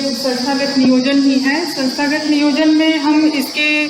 संस्थागत नियोजन ही है। संस्थागत नियोजन में हम इसके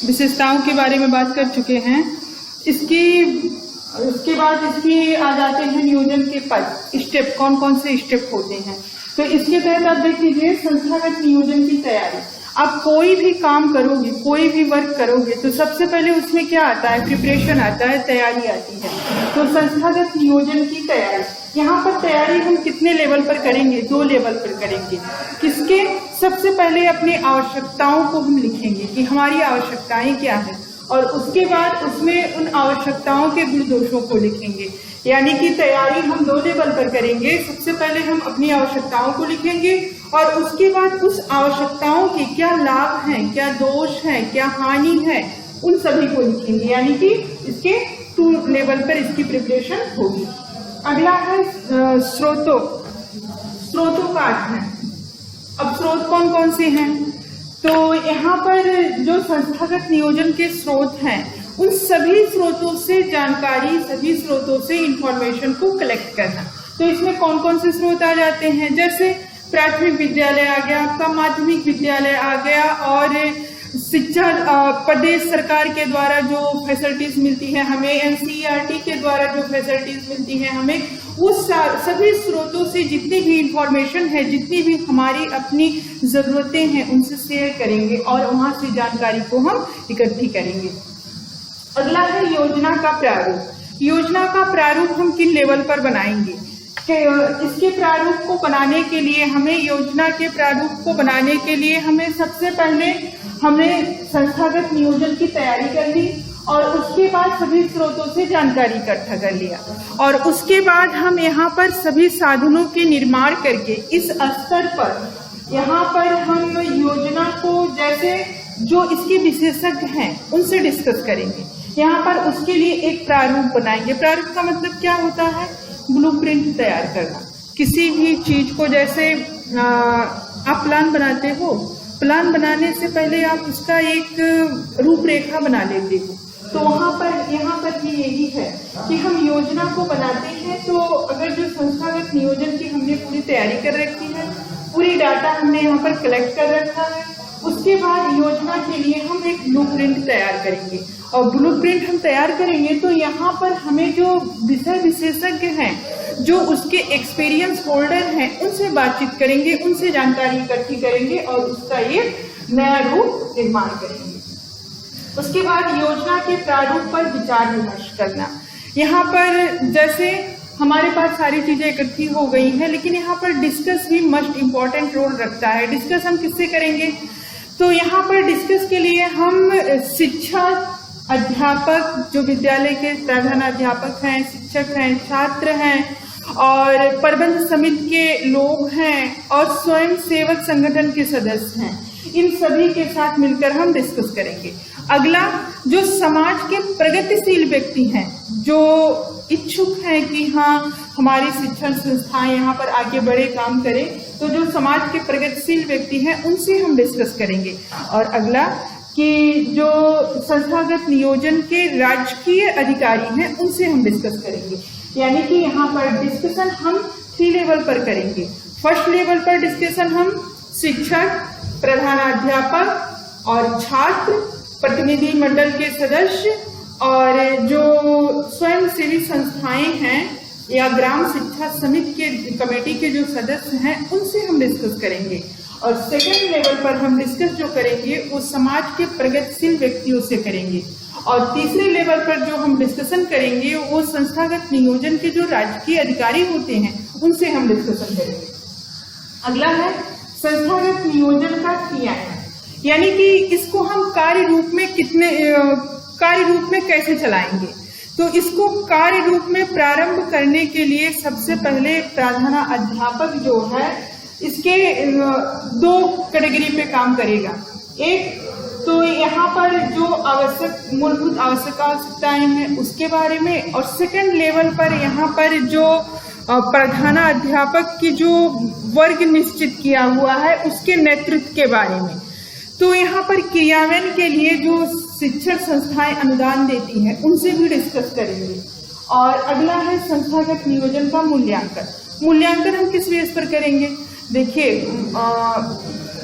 विशेषताओं के बारे में बात कर चुके हैं। उसके बाद इसकी आ जाते हैं नियोजन के पद, स्टेप, कौन कौन से स्टेप होते हैं। तो इसके तहत आप देख लीजिए संस्थागत नियोजन की तैयारी। आप कोई भी काम करोगे, कोई भी वर्क करोगे तो सबसे पहले उसमें क्या आता है, प्रिपरेशन आता है, तैयारी आती है। तो संस्थागत नियोजन की तैयारी, यहाँ पर तैयारी हम कितने लेवल पर करेंगे, 2 लेवल पर करेंगे। किसके, सबसे पहले अपनी आवश्यकताओं को हम लिखेंगे कि हमारी आवश्यकताएं क्या है, और उसके बाद उसमें उन आवश्यकताओं के गुण दोषों को लिखेंगे। यानी कि तैयारी हम 2 लेवल पर करेंगे। सबसे पहले हम अपनी आवश्यकताओं को लिखेंगे और उसके बाद उस आवश्यकताओं के क्या लाभ हैं, क्या दोष हैं, क्या हानि है, उन सभी को लिखेंगे। यानी कि इसके 2 लेवल पर इसकी प्रिपरेशन होगी। अगला है स्रोतों का अध्ययन। अब स्रोत कौन कौन से हैं, तो यहाँ पर जो संस्थागत नियोजन के स्रोत हैं उन सभी स्रोतों से जानकारी, सभी स्रोतों से इंफॉर्मेशन को कलेक्ट करना। तो इसमें कौन कौन से स्रोत आ जाते हैं, जैसे प्राथमिक विद्यालय आ गया, आपका माध्यमिक विद्यालय आ गया, और शिक्षा प्रदेश सरकार के द्वारा जो फैसिलिटीज मिलती है हमें, एनसीईआरटी के द्वारा जो फैसिलिटीज मिलती है हमें, उस सभी स्रोतों से जितनी भी इंफॉर्मेशन है, जितनी भी हमारी अपनी जरूरतें हैं उनसे शेयर करेंगे और वहां से जानकारी को हम इकट्ठी करेंगे। अगला है योजना का प्रारूप। योजना का प्रारूप हम किन लेवल पर बनाएंगे, इसके प्रारूप को बनाने के लिए हमें, योजना के प्रारूप को बनाने के लिए हमें सबसे पहले हमने संस्थागत नियोजन की तैयारी कर ली और उसके बाद सभी स्रोतों से जानकारी इकट्ठा कर लिया, और उसके बाद हम यहाँ पर सभी साधनों के निर्माण करके इस स्तर पर यहाँ पर हम योजना को, जैसे जो इसके विशेषज्ञ हैं उनसे डिस्कस करेंगे। यहाँ पर उसके लिए एक प्रारूप बनाएंगे। प्रारूप का मतलब क्या होता है, ब्लूप्रिंट तैयार करना। किसी भी चीज को, जैसे आप प्लान बनाते हो, प्लान बनाने से पहले आप उसका एक रूपरेखा बना लेते हो। तो वहाँ पर, यहाँ पर भी यही है कि हम योजना को बनाते हैं। तो अगर जो संस्थागत नियोजन की हमने पूरी तैयारी कर रखी है, पूरी डाटा हमने यहाँ पर कलेक्ट कर रखा है, उसके बाद योजना के लिए हम एक ब्लूप्रिंट तैयार करेंगे। और ब्लूप्रिंट हम तैयार करेंगे तो यहाँ पर हमें जो विषय विशेषज्ञ हैं, जो उसके एक्सपीरियंस होल्डर हैं, उनसे बातचीत करेंगे, उनसे जानकारी इकट्ठी करेंगे और उसका एक नया रूप निर्माण करेंगे। उसके बाद योजना के प्रारूप पर विचार विमर्श करना। यहाँ पर जैसे हमारे पास सारी चीजें इकट्ठी हो गई हैं, लेकिन यहाँ पर डिस्कस भी मस्ट इम्पॉर्टेंट रोल रखता है। डिस्कस हम किससे करेंगे, तो यहाँ पर डिस्कस के लिए हम शिक्षा अध्यापक, जो विद्यालय के प्रधानाध्यापक हैं, शिक्षक हैं, छात्र हैं, और प्रबंध समिति के लोग हैं, और स्वयं सेवक संगठन के सदस्य हैं, इन सभी के साथ मिलकर हम डिस्कस करेंगे। अगला, जो समाज के प्रगतिशील व्यक्ति हैं, जो इच्छुक हैं कि हाँ हमारी शिक्षण संस्थाएं यहाँ पर आगे बड़े काम करें, तो जो समाज के प्रगतिशील व्यक्ति हैं उनसे हम डिस्कस करेंगे। और अगला कि जो संस्थागत नियोजन के राजकीय अधिकारी हैं उनसे हम डिस्कस करेंगे। यानी कि यहाँ पर डिस्कशन हम 3 लेवल पर करेंगे। फर्स्ट लेवल पर डिस्कशन हम शिक्षक, प्रधानाध्यापक और छात्र, प्रतिनिधि मंडल के सदस्य और जो स्वयंसेवी संस्थाएं हैं या ग्राम शिक्षा समिति के कमेटी के जो सदस्य हैं उनसे हम डिस्कस करेंगे। और सेकंड लेवल पर हम डिस्कस जो करेंगे वो समाज के प्रगतिशील व्यक्तियों से करेंगे। और तीसरे लेवल पर जो हम डिस्कशन करेंगे वो संस्थागत नियोजन के जो राजकीय अधिकारी होते हैं उनसे हम डिस्कशन करेंगे। अगला है संस्थागत नियोजन का क्रियान्वयन, यानी कि इसको हम कार्य रूप में कैसे चलाएंगे। तो इसको कार्य रूप में प्रारंभ करने के लिए सबसे पहले प्रधानाध्यापक जो है इसके 2 कैटेगरी पे काम करेगा। एक तो यहाँ पर जो आवश्यक मूलभूत आवश्यकताएं हैं उसके बारे में, और सेकंड लेवल पर यहाँ पर जो प्रधानाध्यापक की जो वर्ग निश्चित किया हुआ है उसके नेतृत्व के बारे में। तो यहाँ पर क्रियान्वयन के लिए जो शिक्षण संस्थाएं अनुदान देती हैं उनसे भी डिस्कस करेंगे। और अगला है संस्थागत नियोजन का मूल्यांकन। मूल्यांकन हम किस बेस पर करेंगे, देखिए,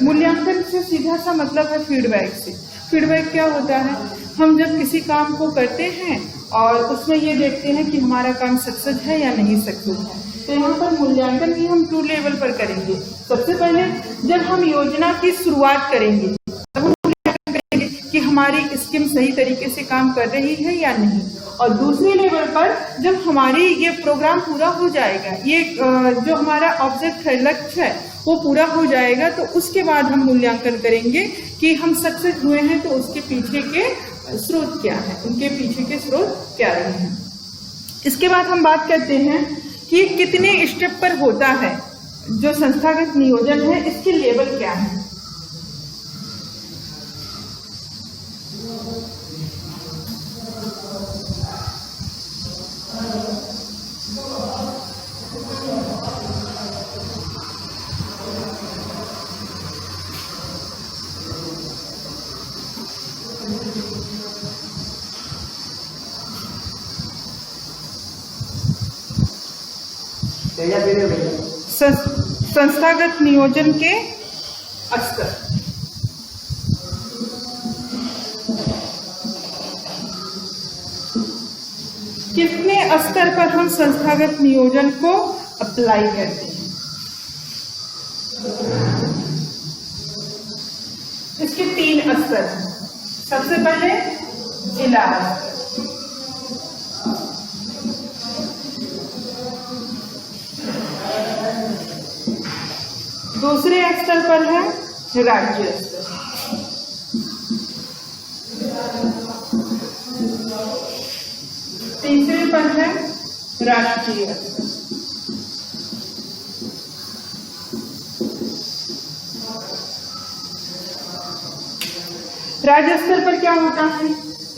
मूल्यांकन से सीधा सा मतलब है फीडबैक से। फीडबैक क्या होता है, हम जब किसी काम को करते हैं और उसमें ये देखते हैं कि हमारा काम सक्सेस है या नहीं सक्सेस है, तो यहाँ पर मूल्यांकन भी हम 2 लेवल पर करेंगे। सबसे पहले जब हम योजना की शुरुआत करेंगे तब हम मूल्यांकन करेंगे कि हमारी स्कीम सही तरीके से काम कर रही है या नहीं, और दूसरे लेवल पर जब हमारी ये प्रोग्राम पूरा हो जाएगा, ये जो हमारा ऑब्जेक्ट है, लक्ष्य है, वो पूरा हो जाएगा, तो उसके बाद हम मूल्यांकन करेंगे कि हम सक्सेस हुए हैं, तो उसके पीछे के स्रोत क्या है, उनके पीछे के स्रोत क्या रहे हैं। इसके बाद हम बात करते हैं कि कितने स्टेप पर होता है जो संस्थागत नियोजन है, इसके लेवल क्या है। संस्थागत नियोजन के स्तर। कितने स्तर पर हम संस्थागत नियोजन को अप्लाई करते हैं। इसके 3 स्तर हैं। सबसे पहले जिला स्तर, दूसरे स्तर पर है राज्य स्तर, तीसरे पर है राष्ट्रीय स्तर। राज्य स्तर पर क्या होता है,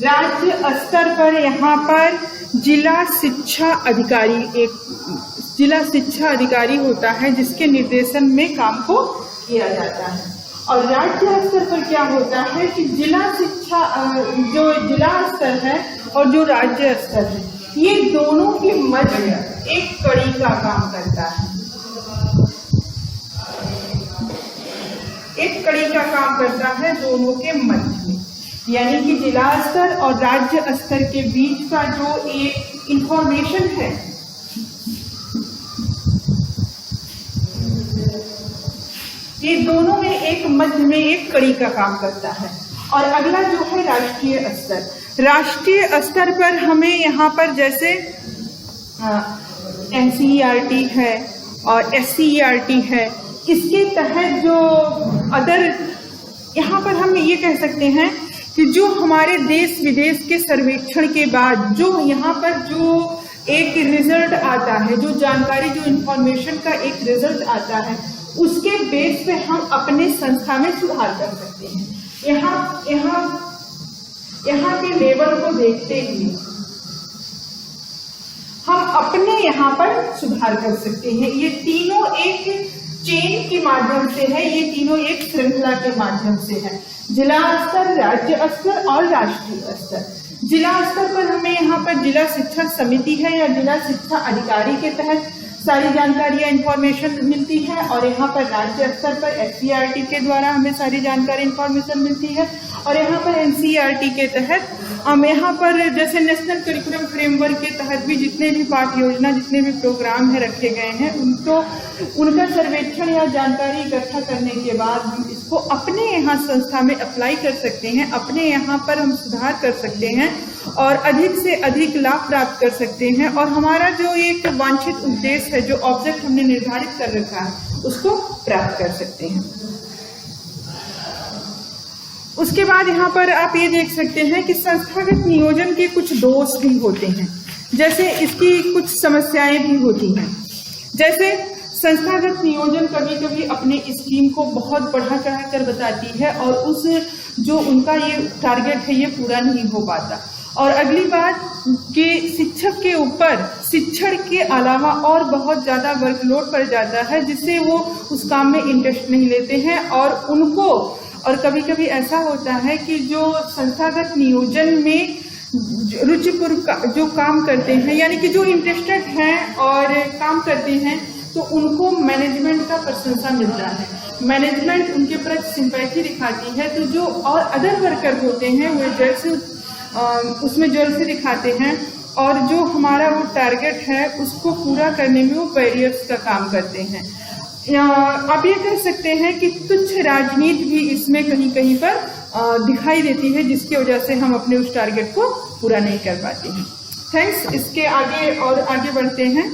राज्य स्तर पर यहाँ पर जिला शिक्षा अधिकारी, एक जिला शिक्षा अधिकारी होता है जिसके निर्देशन में काम को किया जाता है। और राज्य स्तर पर क्या होता है कि जिला शिक्षा, जो जिला स्तर है और जो राज्य स्तर है, ये दोनों के मध्य एक कड़ी का काम करता है, एक कड़ी का काम करता है दोनों के मध्य में। यानी कि जिला स्तर और राज्य स्तर के बीच का जो एक इंफॉर्मेशन है, ये दोनों में एक मध्य में एक कड़ी का काम करता है। और अगला जो है राष्ट्रीय स्तर। राष्ट्रीय स्तर पर हमें यहाँ पर जैसे NCERT है और SCERT है, इसके तहत जो अदर, यहाँ पर हम ये कह सकते हैं कि जो हमारे देश विदेश के सर्वेक्षण के बाद जो यहाँ पर जो एक रिजल्ट आता है, जो जानकारी, जो इंफॉर्मेशन का एक रिजल्ट आता है, उसके बेस पे हम अपने संस्था में सुधार कर सकते हैं। यहाँ के लेवल को देखते हुए हम अपने यहाँ पर सुधार कर सकते हैं। ये तीनों एक चेन के माध्यम से है, ये तीनों एक श्रृंखला के माध्यम से है। जिला स्तर, राज्य स्तर और राष्ट्रीय स्तर। जिला स्तर पर हमें यहाँ पर जिला शिक्षा समिति है या जिला शिक्षा अधिकारी के तहत सारी जानकारियां इंफॉर्मेशन मिलती है, और यहाँ पर राज्य स्तर पर SCERT के द्वारा हमें सारी जानकारी इंफॉर्मेशन मिलती है, और यहाँ पर NCERT के तहत हम यहाँ पर जैसे नेशनल करिकुलम फ्रेमवर्क के तहत भी जितने भी पाठ योजना, जितने भी प्रोग्राम है रखे गए हैं, उनका सर्वेक्षण या जानकारी इकट्ठा करने के बाद हम इसको अपने यहाँ संस्था में अप्लाई कर सकते हैं, अपने यहाँ पर हम सुधार कर सकते हैं और अधिक से अधिक लाभ प्राप्त कर सकते हैं, और हमारा जो एक वांछित उद्देश्य है, जो ऑब्जेक्ट हमने निर्धारित कर रखा है, उसको प्राप्त कर सकते हैं। उसके बाद यहाँ पर आप ये देख सकते हैं कि संस्थागत नियोजन के कुछ दोष भी होते हैं, जैसे इसकी कुछ समस्याएं भी होती हैं। जैसे संस्थागत नियोजन कभी कभी अपने स्कीम को बहुत बढ़ा चढ़ा कर बताती है और उस जो उनका ये टारगेट है ये पूरा नहीं हो पाता। और अगली बात कि शिक्षक के ऊपर शिक्षण के अलावा और बहुत ज्यादा वर्कलोड पड़ जाता है, जिससे वो उस काम में इंटरेस्ट नहीं लेते हैं, और कभी कभी ऐसा होता है कि जो संस्थागत नियोजन में रुचिपूर्वक जो काम करते हैं, यानी कि जो इंटरेस्टेड हैं और काम करते हैं, तो उनको मैनेजमेंट का प्रशंसा मिलता है, मैनेजमेंट उनके प्रति सिंपैथी दिखाती है। तो जो और अदर वर्कर होते हैं वो उसमें जल्द से दिखाते हैं, और जो हमारा वो टारगेट है उसको पूरा करने में वो बैरियर्स का काम करते हैं। आप ये कह सकते हैं कि तुच्छ राजनीति भी इसमें कहीं कहीं पर दिखाई देती है, जिसकी वजह से हम अपने उस टारगेट को पूरा नहीं कर पाते हैं। थैंक्स। इसके आगे बढ़ते हैं।